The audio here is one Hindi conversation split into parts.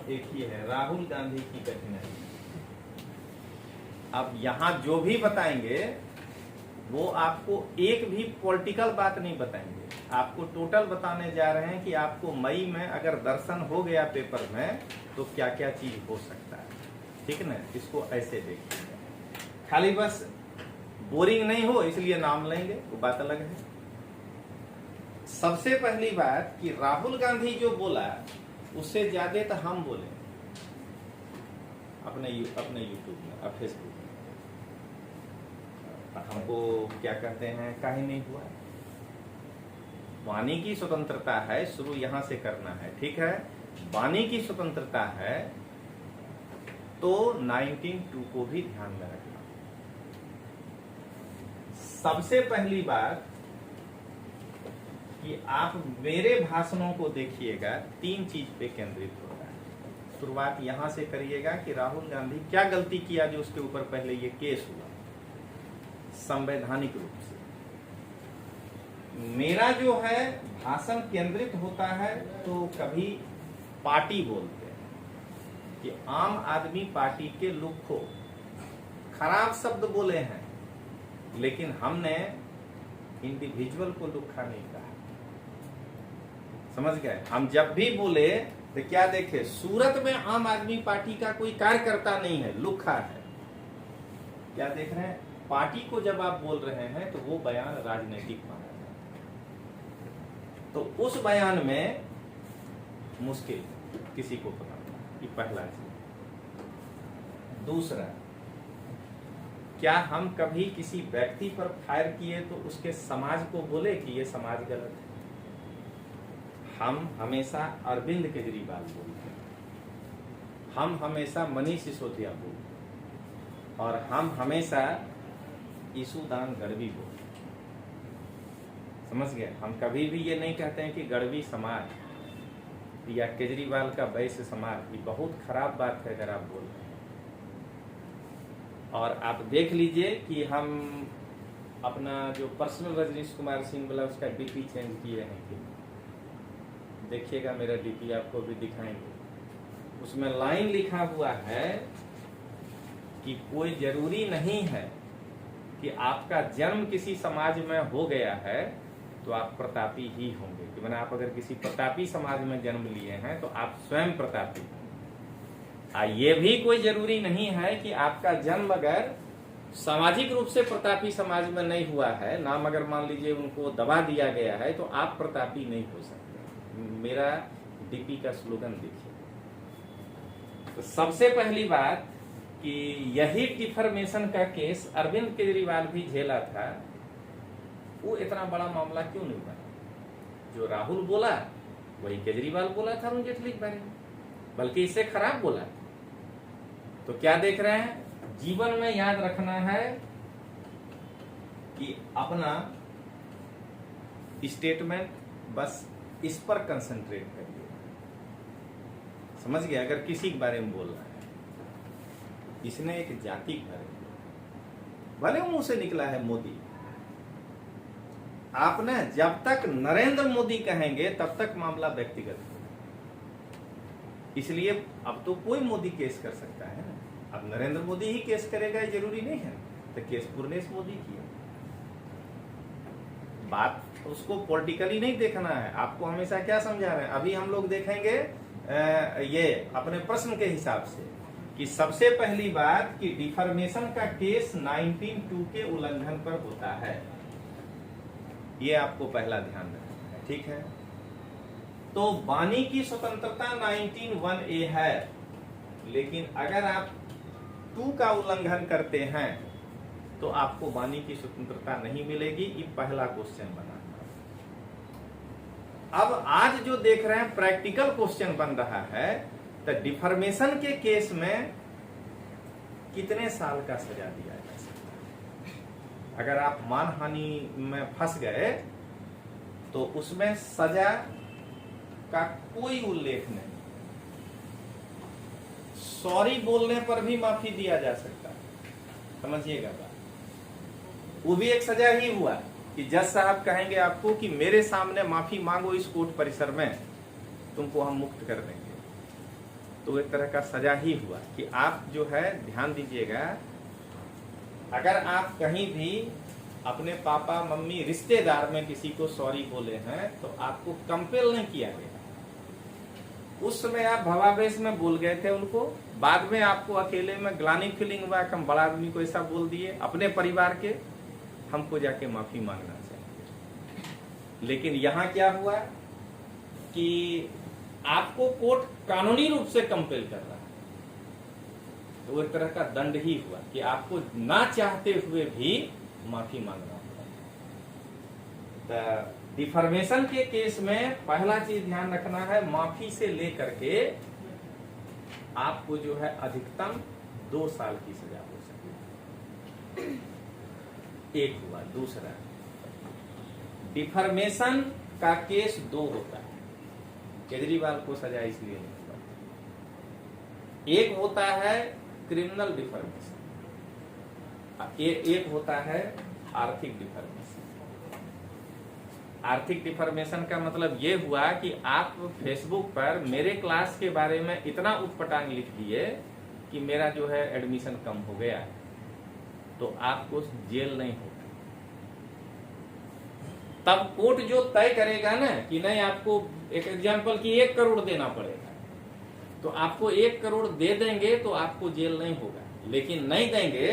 एक ही है, राहुल गांधी की कठिनाई। अब यहां जो भी बताएंगे वो आपको एक भी पॉलिटिकल बात नहीं बताएंगे, आपको टोटल बताने जा रहे हैं कि आपको मई में अगर दर्शन हो गया पेपर में तो क्या क्या चीज हो सकता है। ठीक ना, इसको ऐसे देखिए, खाली बस बोरिंग नहीं हो इसलिए नाम लेंगे, वो बात अलग है। सबसे पहली बात कि राहुल गांधी जो बोला उससे ज्यादा तो हम बोले अपने यूट्यूब में और फेसबुक में। हमको क्या कहते हैं, काहे नहीं हुआ। वाणी की स्वतंत्रता है, शुरू यहां से करना है, ठीक है। वाणी की स्वतंत्रता है तो 19(2) को भी ध्यान में रखना। सबसे पहली बात कि आप मेरे भाषणों को देखिएगा, 3 चीज पे केंद्रित होता है। शुरुआत यहां से करिएगा कि राहुल गांधी क्या गलती किया जो उसके ऊपर पहले ये केस हुआ संवैधानिक रूप से। मेरा जो है भाषण केंद्रित होता है तो कभी पार्टी बोलते हैं कि आम आदमी पार्टी के लुक्खो, खराब शब्द बोले हैं लेकिन हमने इंडिविजुअल को लुक्खा नहीं कहा, समझ गए। हम जब भी बोले तो क्या देखे, सूरत में आम आदमी पार्टी का कोई कार्यकर्ता नहीं है, लुक्खा है। क्या देख रहे हैं, पार्टी को जब आप बोल रहे हैं तो वो बयान राजनीतिक माना जाता है, तो उस बयान में मुश्किल किसी को पता, ये पहला चीज। दूसरा, क्या हम कभी किसी व्यक्ति पर फायर किए तो उसके समाज को बोले कि ये समाज गलत है। हम हमेशा अरविंद केजरीवाल बोलते हैं, हम हमेशा मनीष सिसोदिया बोलते हैं, और हम हमेशा ईशुदान गढ़वी बोलते हैं, समझ गए। हम कभी भी ये नहीं कहते हैं कि गढ़वी समाज या केजरीवाल का वैश्य समाज, ये बहुत खराब बात है अगर आप बोल रहे हैं। और आप देख लीजिए कि हम अपना जो पर्सनल रजनीश कुमार सिंह वाला उसका डीपी चेंज किए हैं कि देखिएगा, मेरा डीपी आपको भी दिखाएंगे, उसमें लाइन लिखा हुआ है कि कोई जरूरी नहीं है कि आपका जन्म किसी समाज में हो गया है तो आप प्रतापी ही होंगे, कि मैंने आप अगर किसी प्रतापी समाज में जन्म लिए हैं तो आप स्वयं प्रतापी होंगे। ये भी कोई जरूरी नहीं है कि आपका जन्म अगर सामाजिक रूप से प्रतापी समाज में नहीं हुआ है, नाम अगर मान लीजिए उनको दबा दिया गया है तो आप प्रतापी नहीं हो सकते। मेरा डीपी का स्लोगन देखिए। तो सबसे पहली बात कि यही डिफॉर्मेशन का केस अरविंद केजरीवाल भी झेला था, वो इतना बड़ा मामला क्यों नहीं बना। जो राहुल बोला वही केजरीवाल बोला था अरुण जेटली के बारे में, बल्कि इससे खराब बोला। तो क्या देख रहे हैं, जीवन में याद रखना है कि अपना स्टेटमेंट बस इस पर कंसंट्रेट करिए, समझ गए। अगर किसी के बारे में बोल रहा है, इसने एक जाति के बारे में, भले मुंह से निकला है मोदी, आपने जब तक नरेंद्र मोदी कहेंगे तब तक मामला व्यक्तिगत होगा। इसलिए अब तो कोई मोदी केस कर सकता है ना, अब नरेंद्र मोदी ही केस करेगा ये जरूरी नहीं है, तो केस पूर्णेश मोदी की है। बात उसको पॉलिटिकली नहीं देखना है, आपको हमेशा क्या समझा रहे हैं। अभी हम लोग देखेंगे ये अपने प्रश्न के हिसाब से कि सबसे पहली बात कि डिफॉर्मेशन का केस 19(2) के उल्लंघन पर होता है, ये आपको पहला ध्यान रखना है, ठीक है। तो वाणी की स्वतंत्रता 19(1)(a) है, लेकिन अगर आप 2 का उल्लंघन करते हैं तो आपको वाणी की स्वतंत्रता नहीं मिलेगी। ये पहला क्वेश्चन बना। अब आज जो देख रहे हैं प्रैक्टिकल क्वेश्चन बन रहा है, तो डिफॉर्मेशन के केस में कितने साल का सजा दिया जा सकता है। अगर आप मानहानि में फंस गए तो उसमें सजा का कोई उल्लेख नहीं, सॉरी बोलने पर भी माफी दिया जा सकता है, समझिएगा बात। वो भी एक सजा ही हुआ कि जज साहब कहेंगे आपको कि मेरे सामने माफी मांगो इस कोर्ट परिसर में, तुमको हम मुक्त कर देंगे। तो एक तरह का सजा ही हुआ कि आप जो है ध्यान दीजिएगा, अगर आप कहीं भी अपने पापा मम्मी रिश्तेदार में किसी को सॉरी बोले हैं तो आपको कंपेल नहीं किया गया। उस समय आप भवावेश में बोल गए थे उनको, बाद में आपको अकेले में ग्लानि फीलिंग हुआ कि हम बड़ा आदमी को ऐसा बोल दिए अपने परिवार के, हमको जाके माफी मांगना चाहिए। लेकिन यहाँ क्या हुआ कि आपको कोर्ट कानूनी रूप से कंपेल कर रहा है, तो वो एक तरह का दंड ही हुआ कि आपको ना चाहते हुए भी माफी मांगना होगा। डिफॉर्मेशन के केस में पहला चीज ध्यान रखना है, माफी से लेकर के आपको जो है अधिकतम 2 साल की सजा हो सकती है। एक हुआ। दूसरा, डिफॉर्मेशन का केस 2 होता है। केजरीवाल को सजा इसलिए नहीं हुआ। एक होता है क्रिमिनल डिफॉर्मेशन, एक होता है आर्थिक डिफॉर्मेशन। आर्थिक डिफॉर्मेशन का मतलब ये हुआ कि आप फेसबुक पर मेरे क्लास के बारे में इतना उटपटांग लिख दिए कि मेरा जो है एडमिशन कम हो गया, तो आपको जेल नहीं होगा। तब कोर्ट जो तय करेगा ना कि नहीं, आपको एक एग्जांपल की 1 करोड़ देना पड़ेगा, तो आपको 1 करोड़ दे देंगे तो आपको जेल नहीं होगा। लेकिन नहीं देंगे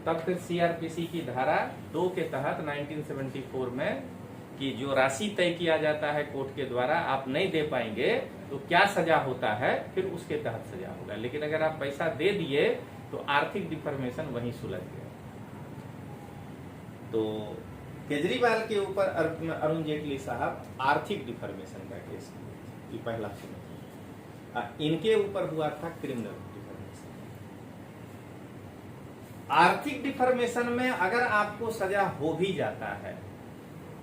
तब फिर सीआरपीसी की धारा 2 के तहत 1974 में कि जो राशि तय किया जाता है कोर्ट के द्वारा, आप नहीं दे पाएंगे तो क्या सजा होता है, फिर उसके तहत सजा होगा। लेकिन अगर आप पैसा दे दिए तो आर्थिक डिफॉर्मेशन वहीं सुलझ गया। तो केजरीवाल के ऊपर अरुण जेटली साहब आर्थिक डिफॉर्मेशन का केस ये पहला सुना। इनके ऊपर हुआ था क्रिमिनल डिफॉर्मेशन। आर्थिक डिफॉर्मेशन में अगर आपको सजा हो भी जाता है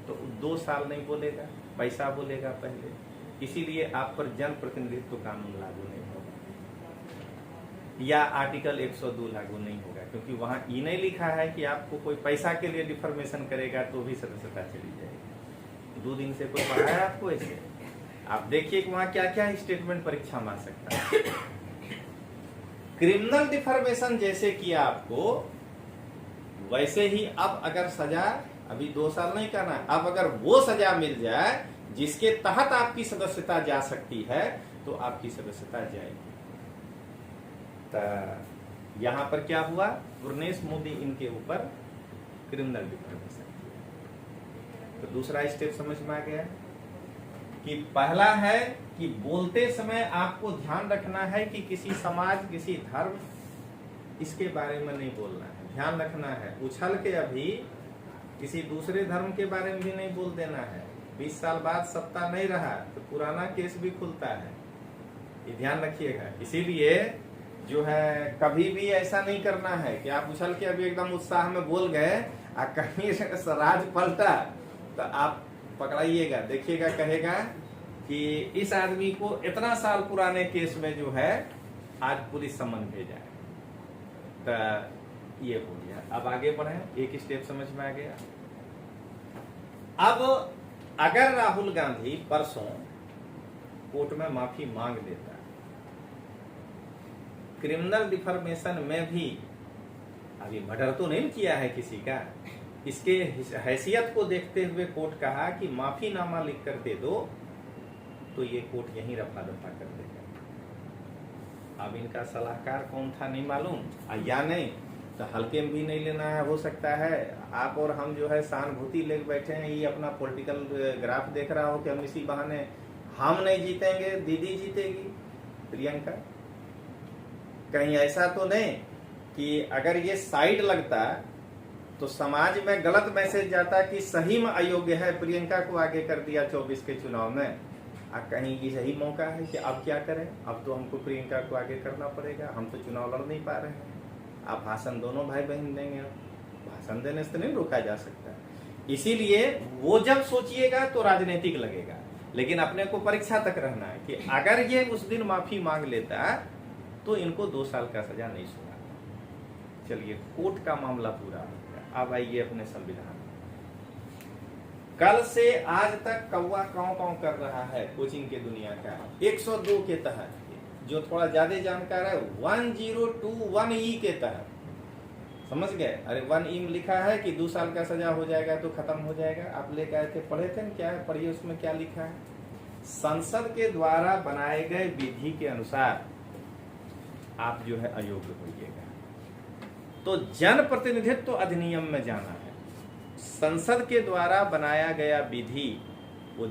तो 2 साल नहीं बोलेगा, पैसा बोलेगा पहले। इसीलिए आप पर जन प्रतिनिधित्व कानून लागू नहीं होगा या आर्टिकल 102 लागू नहीं होगा, क्योंकि वहां ये नहीं लिखा है कि आपको कोई पैसा के लिए डिफॉर्मेशन करेगा तो भी सदस्यता चली जाएगी। 2 दिन से कोई पढ़ा है आपको ऐसे? आप देखिए कि वहां क्या क्या स्टेटमेंट परीक्षा में आ सकता है। क्रिमिनल डिफॉर्मेशन जैसे किया आपको, वैसे ही अब अगर सजा, अभी 2 साल नहीं करना है, अब अगर वो सजा मिल जाए जिसके तहत आपकी सदस्यता जा सकती है तो आपकी सदस्यता जाएगी। तो यहां पर क्या हुआ, गुरनेश मोदी इनके ऊपर क्रिमिनल डिफॉर्मेशन किया। तो दूसरा स्टेप समझ में आ गया कि पहला है कि बोलते समय आपको ध्यान रखना है कि किसी समाज, किसी धर्म, इसके बारे में नहीं बोलना है। ध्यान रखना है, उछल के अभी किसी दूसरे धर्म के बारे में भी नहीं बोल देना है। 20 साल बाद सत्ता नहीं रहा तो पुराना केस भी खुलता है, ये ध्यान रखिएगा। इसीलिए जो है कभी भी ऐसा नहीं करना है कि आप उछल के अभी एकदम उत्साह में बोल गए और कहीं राज पलटा तो आप पकड़ाइएगा, देखिएगा कहेगा कि इस आदमी को इतना साल पुराने केस में जो है आज पुलिस समन भेजा है। तो ये हो गया। अब आगे बढ़े, एक स्टेप समझ में आ गया। अब अगर राहुल गांधी परसों कोर्ट में माफी मांग लेता, क्रिमिनल डिफॉर्मेशन में भी अभी मर्डर तो नहीं किया है किसी का, इसके हैसियत को देखते हुए कोर्ट कहा कि माफीनामा लिख कर दे दो, तो ये कोर्ट यहीं रफा दफा कर देगा। अब इनका सलाहकार कौन था नहीं मालूम, या नहीं तो हल्के में भी नहीं लेना है। हो सकता है आप और हम जो है सहानुभूति लेकर बैठे हैं, ये अपना पॉलिटिकल ग्राफ देख रहा हो कि हम इसी बहाने हम नहीं जीतेंगे, दीदी जीतेगी प्रियंका। कहीं ऐसा तो नहीं कि अगर ये साइड लगता तो समाज में गलत मैसेज जाता कि सही में अयोग्य है, प्रियंका को आगे कर दिया 24 के चुनाव में। कहीं ये सही मौका है कि अब क्या करें, अब तो हमको प्रियंका को आगे करना पड़ेगा, हम तो चुनाव लड़ नहीं पा रहे हैं। आप भाषण दोनों भाई बहन देंगे, भाषण देने से तो नहीं रोका जा सकता। इसीलिए वो जब सोचिएगा तो राजनीतिक लगेगा, लेकिन अपने को परीक्षा तक रहना है कि अगर ये उस दिन माफी मांग लेता तो इनको 2 साल का सजा नहीं सुना। चलिए, कोर्ट का मामला पूरा हो गया। अब आइए अपने संविधान। कल से आज तक कौवा काँव काँव कर रहा है कोचिंग के दुनिया का 102 के तहत। जो थोड़ा ज्यादा जानकार है 1021E के तहत, समझ गए? अरे 1E में लिखा है कि 2 साल का सजा हो जाएगा तो खत्म हो जाएगा। आप लेकर आए थे, पढ़े थे ना? क्या है, पढ़िए उसमें क्या लिखा है। संसद के द्वारा बनाए गए विधि के अनुसार आप जो है अयोग्य होइएगा। तो जन प्रतिनिधित्व अधिनियम में जाना है। संसद के द्वारा बनाया गया विधि वो